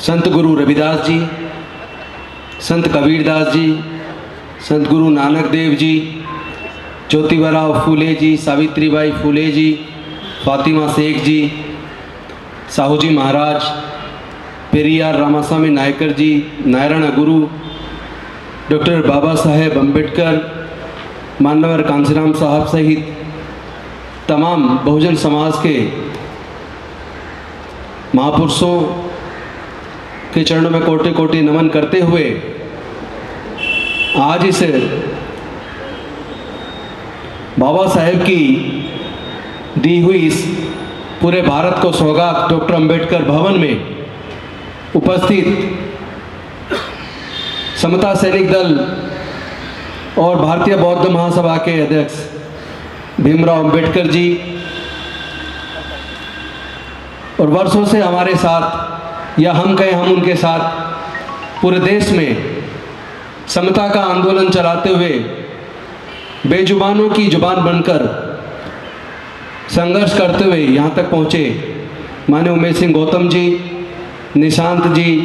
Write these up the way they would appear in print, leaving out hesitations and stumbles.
संत गुरु रविदास जी, संत कबीरदास जी, संत गुरु नानक देव जी, ज्योतिबा फूले जी, सावित्रीबाई फूले जी, फातिमा शेख जी, साहू जी महाराज, पेरियार रामास्वामी नायकर जी, नारायण गुरु, doctor Baba Saheb Ambedkar, मान्यवर कांशीराम साहब सहित तमाम बहुजन समाज के महापुरुषों के चरणों में कोटि कोटि नमन करते हुए आज इस बाबा साहेब की दी हुई इस पूरे भारत को सौगात डॉक्टर अंबेडकर भवन में उपस्थित समता सैनिक दल और भारतीय बौद्ध महासभा के अध्यक्ष भीमराव अंबेडकर जी और वर्षों से हमारे साथ या हम कहें हम उनके साथ पूरे देश में समता का आंदोलन चलाते हुए बेजुबानों की जुबान बनकर संघर्ष करते हुए यहाँ तक पहुँचे माननीय उमेश सिंह गौतम जी, निशांत जी,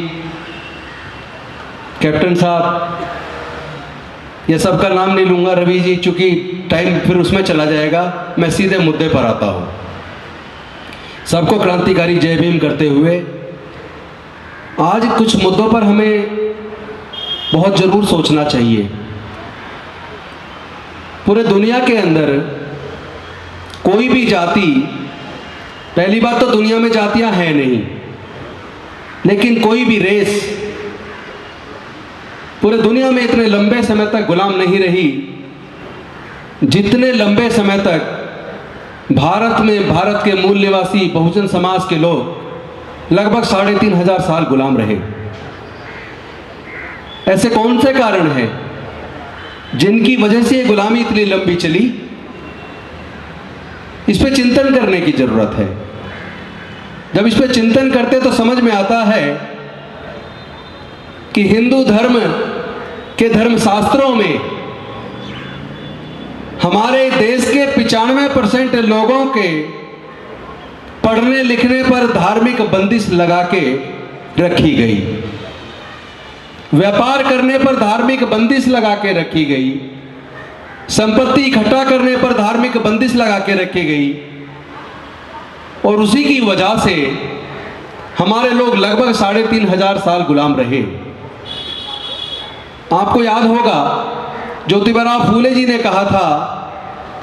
कैप्टन साहब, ये सबका नाम नहीं लूँगा, रवि जी, चूँकि टाइम फिर उसमें चला जाएगा, मैं सीधे मुद्दे पर आता हूँ। सबको क्रांतिकारी जय भीम करते हुए आज कुछ मुद्दों पर हमें बहुत ज़रूर सोचना चाहिए। पूरे दुनिया के अंदर कोई भी जाति, पहली बात तो दुनिया में जातियां हैं नहीं, लेकिन कोई भी रेस पूरे दुनिया में इतने लंबे समय तक गुलाम नहीं रही जितने लंबे समय तक भारत में भारत के मूल निवासी बहुजन समाज के लोग लगभग 3,500 साल गुलाम रहे। ऐसे कौन से कारण हैं जिनकी वजह से ये गुलामी इतनी लंबी चली? इस पे चिंतन करने की जरूरत है। जब इस पे चिंतन करते तो समझ में आता है कि हिंदू धर्म के धर्मशास्त्रों में हमारे देश के 95% लोगों के पढ़ने लिखने पर धार्मिक बंदिश लगा के रखी गई, व्यापार करने पर धार्मिक बंदिश लगा के रखी गई, संपत्ति इकट्ठा करने पर धार्मिक बंदिश लगा के रखी गई, और उसी की वजह से हमारे लोग लगभग 3,500 साल गुलाम रहे। आपको याद होगा ज्योतिबा फूले जी ने कहा था,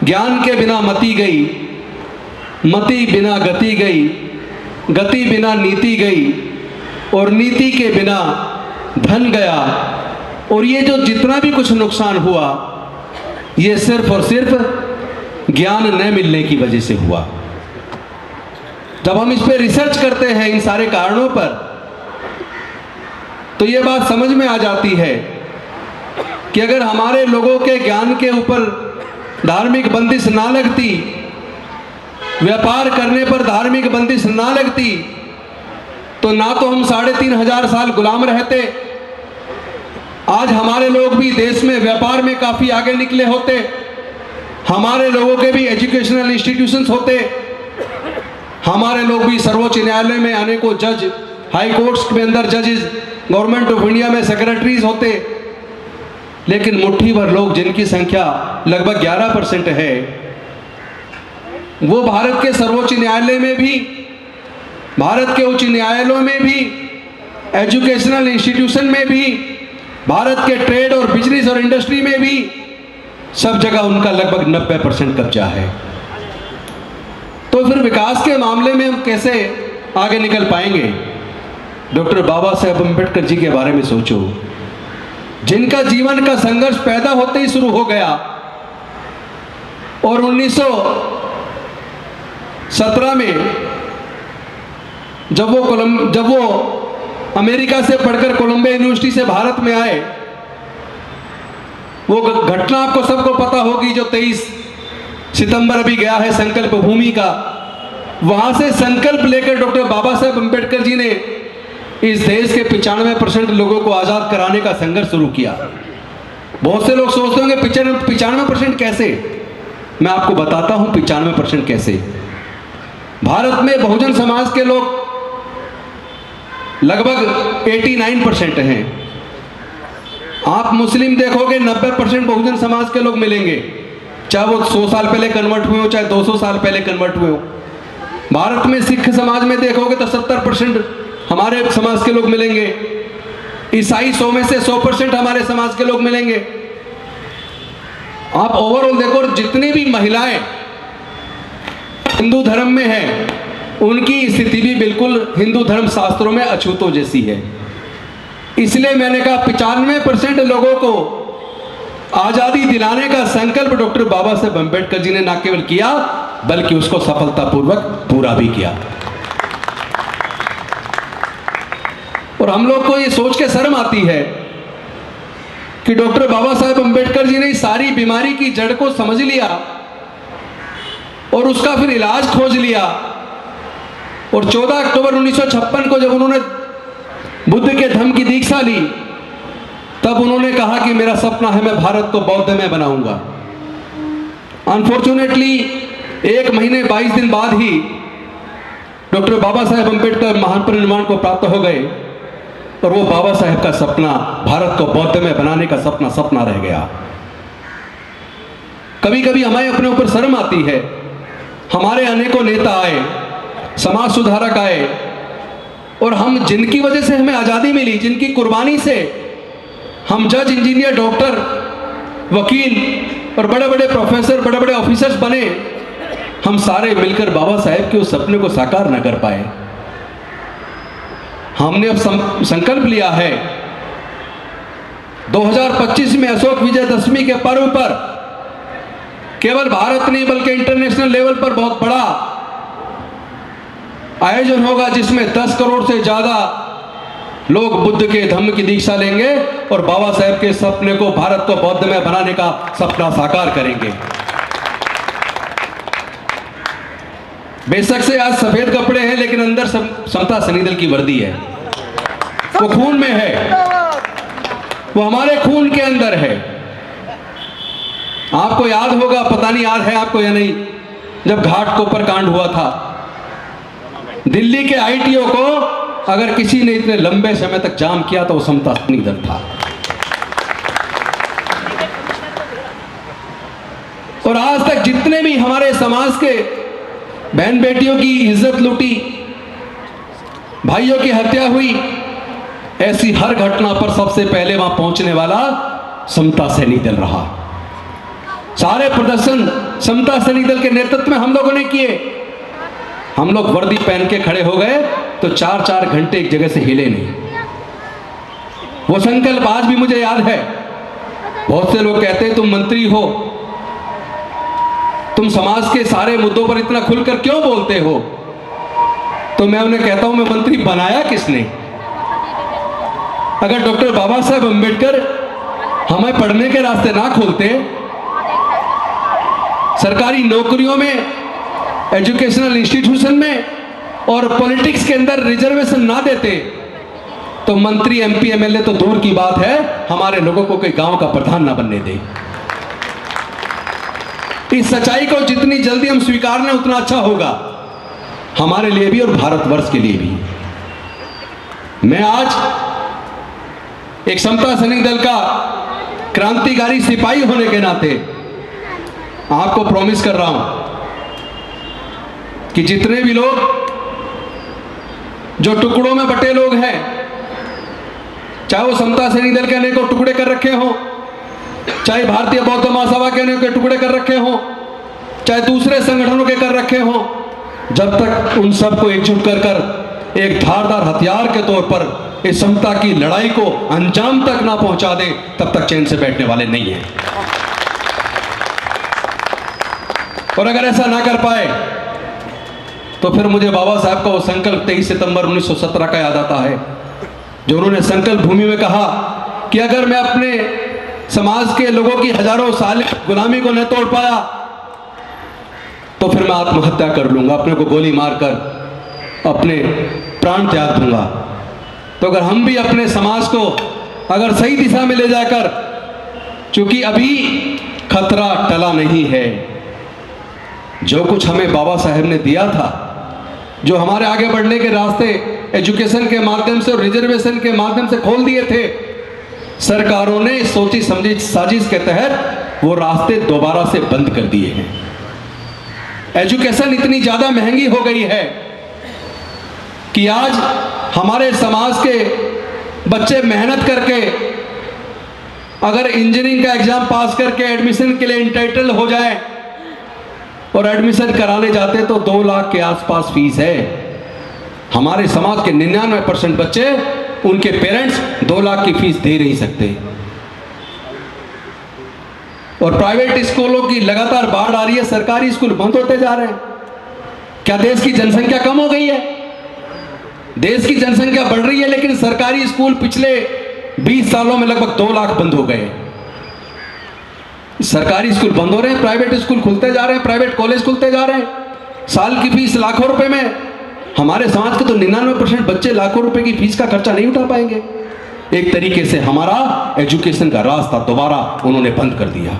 ज्ञान के बिना मति गई, मति बिना गति गई, गति बिना नीति गई, और नीति के बिना धन गया, और ये जो जितना भी कुछ नुकसान हुआ ये सिर्फ और सिर्फ ज्ञान न मिलने की वजह से हुआ। जब हम इस पे रिसर्च करते हैं इन सारे कारणों पर, तो ये बात समझ में आ जाती है कि अगर हमारे लोगों के ज्ञान के ऊपर धार्मिक बंदिश ना लगती, व्यापार करने पर धार्मिक बंदिश ना लगती, तो ना तो हम 3,500 साल गुलाम रहते, आज हमारे लोग भी देश में व्यापार में काफ़ी आगे निकले होते, हमारे लोगों के भी एजुकेशनल इंस्टीट्यूशंस होते, हमारे लोग भी सर्वोच्च न्यायालय में आने को जज, हाई कोर्ट्स के अंदर जजेस, गवर्नमेंट ऑफ इंडिया में सेक्रेटरीज होते। लेकिन मुट्ठी भर लोग जिनकी संख्या लगभग 11% है, वो भारत के सर्वोच्च न्यायालय में भी, भारत के उच्च न्यायालयों में भी, एजुकेशनल इंस्टीट्यूशन में भी, भारत के ट्रेड और बिजनेस और इंडस्ट्री में भी, सब जगह उनका लगभग 90% कब्जा है। तो फिर विकास के मामले में हम कैसे आगे निकल पाएंगे? डॉक्टर बाबा साहेब अम्बेडकर जी के बारे में सोचो, जिनका जीवन का संघर्ष पैदा होते ही शुरू हो गया, और 1917 में जब वो अमेरिका से पढ़कर कोलंबिया यूनिवर्सिटी से भारत में आए, वो घटना आपको सबको पता होगी जो 23 सितंबर अभी गया है संकल्प भूमि का। वहां से संकल्प लेकर डॉक्टर बाबा साहेब अम्बेडकर जी ने इस देश के 95% लोगों को आज़ाद कराने का संघर्ष शुरू किया। बहुत से लोग सोचते होंगे 95% कैसे? मैं आपको बताता हूं 95% कैसे। भारत में बहुजन समाज के लोग लगभग 89% हैं। आप मुस्लिम देखोगे 90% बहुजन समाज के लोग मिलेंगे, चाहे वो 100 साल पहले कन्वर्ट हुए हो, चाहे 200 साल पहले कन्वर्ट हुए हो। भारत में सिख समाज में देखोगे तो 70% हमारे समाज के लोग मिलेंगे। ईसाई 100 में से 100% हमारे समाज के लोग मिलेंगे। आप ओवरऑल देखो, जितनी भी महिलाएं हिंदू धर्म में हैं उनकी स्थिति भी बिल्कुल हिंदू धर्म शास्त्रों में अछूतों जैसी है। इसलिए मैंने कहा 95% लोगों को आजादी दिलाने का संकल्प डॉक्टर बाबा साहेब अम्बेडकर जी ने न केवल किया बल्कि उसको सफलतापूर्वक पूरा भी किया। और हम लोग को ये सोच के शर्म आती है कि डॉक्टर बाबा साहेब अम्बेडकर जी ने इस सारी बीमारी की जड़ को समझ लिया और उसका फिर इलाज खोज लिया। और 14 अक्टूबर 1956 को जब उन्होंने बुद्ध के धम्म की दीक्षा ली, तब उन्होंने कहा कि मेरा सपना है मैं भारत को बौद्ध में बनाऊंगा। अनफॉर्चुनेटली 1 महीने 22 दिन बाद ही डॉक्टर बाबा साहेब अम्बेडकर महापरिनिर्वाण को प्राप्त हो गए और वो बाबा साहेब का सपना भारत को बौद्ध में बनाने का सपना रह गया। कभी कभी हमें अपने ऊपर शर्म आती है। हमारे अनेकों नेता आए, समाज सुधारक आए, और हम जिनकी वजह से हमें आज़ादी मिली, जिनकी कुर्बानी से हम जज, इंजीनियर, डॉक्टर, वकील और बड़े बड़े प्रोफेसर, बड़े बड़े ऑफिसर्स बने, हम सारे मिलकर बाबा साहेब के उस सपने को साकार न कर पाए। हमने अब संकल्प लिया है 2025 में अशोक विजयदशमी के पर्व पर केवल भारत नहीं बल्कि इंटरनेशनल लेवल पर बहुत बड़ा आयोजन होगा, जिसमें 10 करोड़ से ज्यादा लोग बुद्ध के धम्म की दीक्षा लेंगे और बाबा साहेब के सपने को, भारत को बौद्ध में बनाने का सपना साकार करेंगे। बेशक से आज सफेद कपड़े हैं, लेकिन अंदर समता सनीदल की वर्दी है। वो खून में है, वो हमारे खून के अंदर है। आपको याद होगा, पता नहीं याद है आपको या नहीं, जब घाटकोपर कांड हुआ था, दिल्ली के आईटीओ को अगर किसी ने इतने लंबे समय तक जाम किया तो वो समता सनीदल था। और आज तक जितने भी हमारे समाज के बहन बेटियों की इज्जत लूटी, भाइयों की हत्या हुई, ऐसी हर घटना पर सबसे पहले वहां पहुंचने वाला समता सनीदल रहा। सारे प्रदर्शन समता सनीदल के नेतृत्व में हम लोगों ने किए। हम लोग वर्दी पहन के खड़े हो गए तो 4-4 घंटे एक जगह से हिले नहीं। वो संकल्प आज भी मुझे याद है। बहुत से लोग कहते हैं तुम मंत्री हो, तुम समाज के सारे मुद्दों पर इतना खुलकर क्यों बोलते हो? तो मैं उन्हें कहता हूं, मैं मंत्री बनाया किसने? अगर डॉक्टर बाबा साहेब अम्बेडकर हमें पढ़ने के रास्ते ना खोलते, सरकारी नौकरियों में, एजुकेशनल इंस्टीट्यूशन में और पॉलिटिक्स के अंदर रिजर्वेशन ना देते, तो मंत्री, एमपी, एमएलए तो दूर की बात है, हमारे लोगों को कोई गांव का प्रधान ना बनने दे। इस सच्चाई को जितनी जल्दी हम स्वीकार लें उतना अच्छा होगा हमारे लिए भी और भारतवर्ष के लिए भी। मैं आज एक समता सैनिक दल का क्रांतिकारी सिपाही होने के नाते आपको प्रॉमिस कर रहा हूं कि जितने भी लोग जो टुकड़ों में बटे लोग हैं, चाहे वो समता सैनिक दल के अनेकों टुकड़े कर रखे हों, चाहे भारतीय बौद्ध महासभा के अनेकों टुकड़े कर रखे हों, चाहे दूसरे संगठनों के कर रखे हों, जब तक उन सबको एकजुट कर कर एक धारदार हथियार के तौर पर इस समता की लड़ाई को अंजाम तक ना पहुंचा दे, तब तक चैन से बैठने वाले नहीं हैं। और अगर ऐसा ना कर पाए तो फिर मुझे बाबा साहब का वो संकल्प 23 सितंबर 1917 का याद आता है, जो उन्होंने संकल्प भूमि में कहा कि अगर मैं अपने समाज के लोगों की हजारों साल गुलामी को न तोड़ पाया तो फिर मैं आत्महत्या कर लूंगा, अपने को गोली मारकर अपने प्राण त्याग दूंगा। तो अगर हम भी अपने समाज को अगर सही दिशा में ले जाकर, क्योंकि अभी खतरा टला नहीं है, जो कुछ हमें बाबा साहेब ने दिया था, जो हमारे आगे बढ़ने के रास्ते एजुकेशन के माध्यम से और रिजर्वेशन के माध्यम से खोल दिए थे, सरकारों ने सोची समझी साजिश के तहत वो रास्ते दोबारा से बंद कर दिए हैं। एजुकेशन इतनी ज्यादा महंगी हो गई है कि आज हमारे समाज के बच्चे मेहनत करके अगर इंजीनियरिंग का एग्जाम पास करके एडमिशन के लिए इंटाइटल हो जाए और एडमिशन कराने जाते तो 2 लाख के आसपास फीस है। हमारे समाज के 99% बच्चे, उनके पेरेंट्स 2 लाख की फीस दे नहीं सकते। और प्राइवेट स्कूलों की लगातार बाढ़ आ रही है, सरकारी स्कूल बंद होते जा रहे हैं। क्या देश की जनसंख्या कम हो गई है? देश की जनसंख्या बढ़ रही है, लेकिन सरकारी स्कूल पिछले 20 सालों में लगभग 2 लाख बंद हो गए। सरकारी स्कूल बंद हो रहे हैं, प्राइवेट स्कूल खुलते जा रहे हैं, प्राइवेट कॉलेज खुलते जा रहे हैं। साल की फीस लाखों रुपए में। हमारे समाज के तो 99% बच्चे लाखों रुपए की फीस का खर्चा नहीं उठा पाएंगे। एक तरीके से हमारा एजुकेशन का रास्ता दोबारा उन्होंने बंद कर दिया।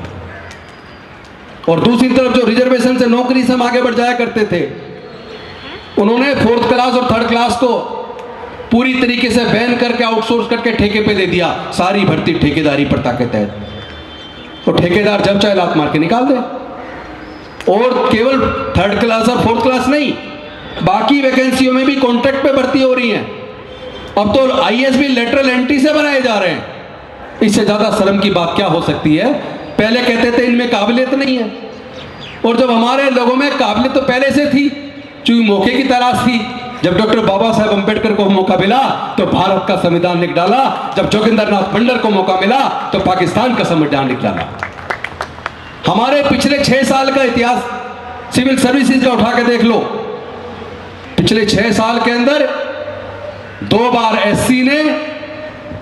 और दूसरी तरफ जो रिजर्वेशन से नौकरी से हम आगे बढ़ जाया करते थे, उन्होंने 4th क्लास और 3rd क्लास को पूरी तरीके से बैन करके आउटसोर्स करके ठेके पे दे दिया। सारी भर्ती ठेकेदारी प्रथा के तहत। और ठेकेदार जब चाहे लात मार के निकाल दे। और केवल 3rd क्लास और 4th क्लास नहीं, बाकी वैकेंसियों में भी कॉन्ट्रैक्ट पे भर्ती हो रही है। अब तो आईएएस भी लेटरल एंट्री से बनाए जा रहे हैं। इससे ज्यादा शर्म की बात क्या हो सकती है? पहले कहते थे इनमें काबिलियत नहीं है, और जब हमारे लोगों में काबिलियत तो पहले से थी, चूंकि मौके की तलाश थी। जब डॉक्टर बाबा साहेब अंबेडकर को मौका मिला तो भारत का संविधान लिख डाला। जब जोगिंदरनाथ मंडल को मौका मिला तो पाकिस्तान का संविधान लिख डाला। हमारे पिछले 6 साल का इतिहास सिविल सर्विसेज का उठा के देख लो। पिछले 6 साल के अंदर 2 बार एससी ने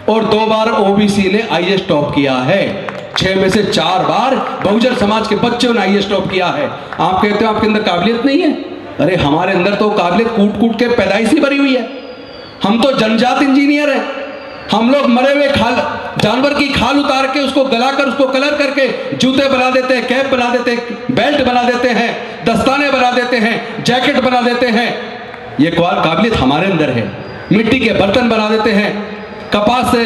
और 2 बार ओबीसी ने आईएएस टॉप किया है। 6 में से 4 बार बहुजन समाज के बच्चों ने आईएएस टॉप किया है। आप कहते हो आपके अंदर काबिलियत नहीं है? अरे हमारे अंदर तो काबिलियत कूट कूट के पैदाइश ही भरी हुई है। हम तो जनजात इंजीनियर हैं। हम लोग मरे हुए जानवर की खाल उतार के उसको गलाकर उसको कलर करके जूते बना देते हैं, कैप बना देते हैं, बेल्ट बना देते हैं, दस्ताने बना देते हैं, जैकेट बना देते हैं। ये काबिलियत हमारे अंदर है। मिट्टी के बर्तन बना देते हैं, कपास से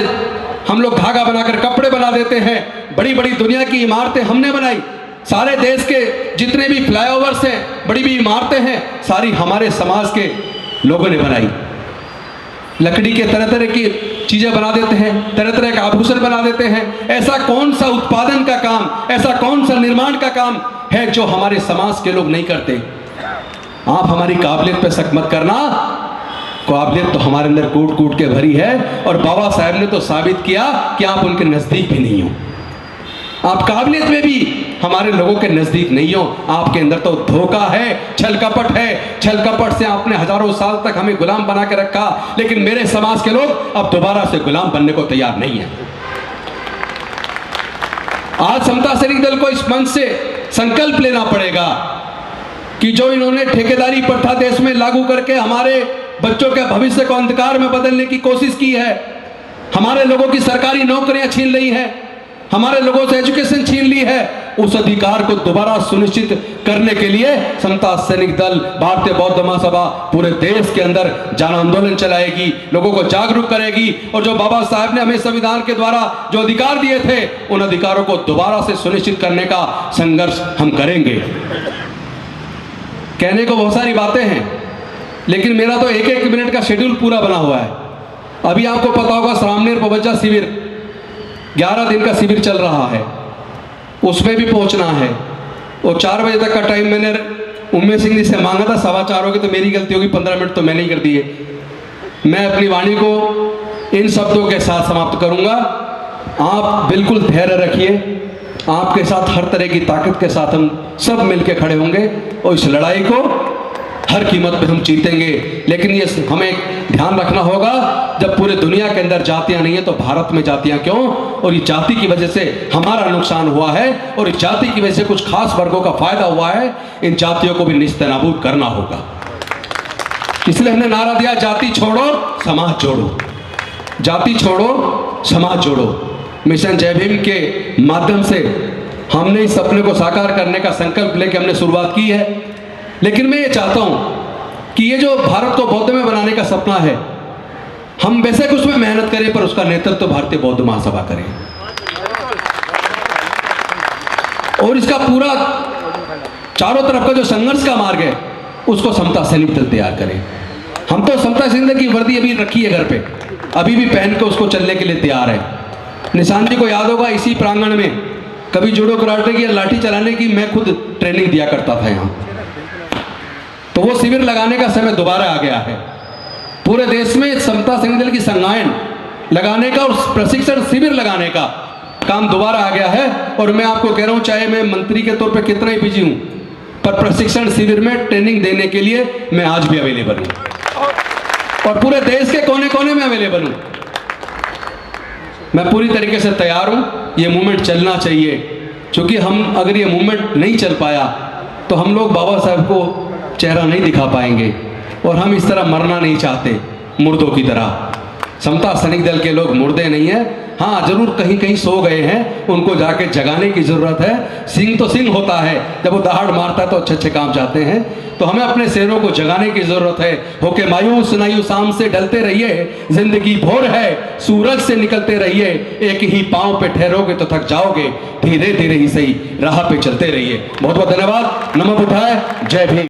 हम लोग धागा बनाकर कपड़े बना देते हैं। बड़ी बड़ी दुनिया की इमारतें हमने बनाई। सारे देश के जितने भी फ्लाईओवर्स हैं, बड़ी बड़ी इमारतें हैं, सारी हमारे समाज के लोगों ने बनाई। लकड़ी के तरह तरह की चीजें बना देते हैं, तरह तरह के आभूषण बना देते हैं। ऐसा कौन सा उत्पादन का काम, ऐसा कौन सा निर्माण का काम है जो हमारे समाज के लोग नहीं करते? आप हमारी काबिलियत पे शक मत करना। काबिलियत तो हमारे अंदर कूट कूट के भरी है, और बाबा साहब ने तो साबित किया कि आप उनके नजदीक भी नहीं हो। आप काबिलियत में भी हमारे लोगों के नजदीक नहीं हो। आपके अंदर तो धोखा है, छल कपट है। छल कपट से आपने हजारों साल तक हमें गुलाम बना के रखा, लेकिन मेरे समाज के लोग अब दोबारा से गुलाम बनने को तैयार नहीं है। आज समता सैनिक दल को इस मंच से संकल्प लेना पड़ेगा कि जो इन्होंने ठेकेदारी प्रथा देश में लागू करके हमारे बच्चों के भविष्य को अंधकार में बदलने की कोशिश की है, हमारे लोगों की सरकारी नौकरियां छीन ली है, हमारे लोगों से एजुकेशन छीन ली है, उस अधिकार को दोबारा सुनिश्चित करने के लिए समता सैनिक दल भारतीय बौद्ध महासभा पूरे देश के अंदर जन आंदोलन चलाएगी, लोगों को जागरूक करेगी। और जो बाबा साहब ने हमें संविधान के द्वारा जो अधिकार दिए थे, उन अधिकारों को दोबारा से सुनिश्चित करने का संघर्ष हम करेंगे। कहने को बहुत सारी बातें हैं, लेकिन मेरा तो 1-1 मिनट का शेड्यूल पूरा बना हुआ है। अभी आपको पता होगा सामनेर पवज्जा शिविर 11 दिन का शिविर चल रहा है, उसमें भी पहुंचना है। और 4 बजे तक का टाइम मैंने उम्मेद सिंह जी से मांगा था, 4:15 होगी तो मेरी गलती होगी, 15 मिनट तो मैंने ही कर दिए। मैं अपनी वाणी को इन शब्दों के साथ समाप्त करूंगा। आप बिल्कुल धैर्य रखिए, आपके साथ हर तरह की ताकत के साथ हम सब मिलकर खड़े होंगे और इस लड़ाई को हर कीमत पे हम जीतेंगे। लेकिन ये हमें ध्यान रखना होगा, जब पूरे दुनिया के अंदर जातियां नहीं है तो भारत में जातियां क्यों? और इस जाति की वजह से हमारा नुकसान हुआ है, और इस जाति की वजह से कुछ खास वर्गों का फायदा हुआ है। इन जातियों को भी निस्तनाबूद करना होगा। इसलिए हमने नारा दिया, जाति छोड़ो समाज जोड़ो, जाति छोड़ो समाज जोड़ो। मिशन जय भीम के माध्यम से हमने इस सपने को साकार करने का संकल्प लेकर हमने शुरुआत की है। लेकिन मैं ये चाहता हूं कि ये जो भारत को बौद्ध में बनाने का सपना है, हम वैसे कुछ में मेहनत करें पर उसका नेतृत्व भारतीय बौद्ध महासभा करे और इसका पूरा चारों तरफ का जो संघर्ष का मार्ग है उसको समता सैनिक दल तैयार करे। हम तो समता सैनिक दल की वर्दी अभी रखी है घर पे, अभी भी पहन के उसको चलने के लिए तैयार है। निशान जी को याद होगा इसी प्रांगण में कभी जूडो कराटे की या लाठी चलाने की मैं खुद ट्रेनिंग दिया करता था यहाँ। तो वो शिविर लगाने का समय दोबारा आ गया है। पूरे देश में समता सैनिक दल की संज्ञायन लगाने का और प्रशिक्षण शिविर लगाने का काम दोबारा आ गया है। और मैं आपको कह रहा हूँ, चाहे मैं मंत्री के तौर पे कितना ही बिजी हूँ, पर प्रशिक्षण शिविर में ट्रेनिंग देने के लिए मैं आज भी अवेलेबल हूँ और पूरे देश के कोने कोने में अवेलेबल हूँ। मैं पूरी तरीके से तैयार हूँ। ये मूवमेंट चलना चाहिए, क्योंकि हम अगर ये मूवमेंट नहीं चल पाया तो हम लोग बाबा साहब को चेहरा नहीं दिखा पाएंगे और हम इस तरह मरना नहीं चाहते मुर्दों की तरह। समता सैनिक दल के लोग मुर्दे नहीं है, हाँ जरूर कहीं कहीं सो गए हैं, उनको जाके जगाने की जरूरत है। सिंह तो सिंह होता है, जब वो दहाड़ मारता है तो अच्छे अच्छे काम जाते हैं। तो हमें अपने शेरों को जगाने की जरूरत है। होके मायूस नायूस शाम से डलते रहिए, जिंदगी भोर है सूरज से निकलते रहिए। एक ही पांव पे ठहरोगे तो थक जाओगे, धीरे धीरे ही सही राह पे चलते रहिए। बहुत बहुत धन्यवाद। नमो बुद्धाय, जय भीम।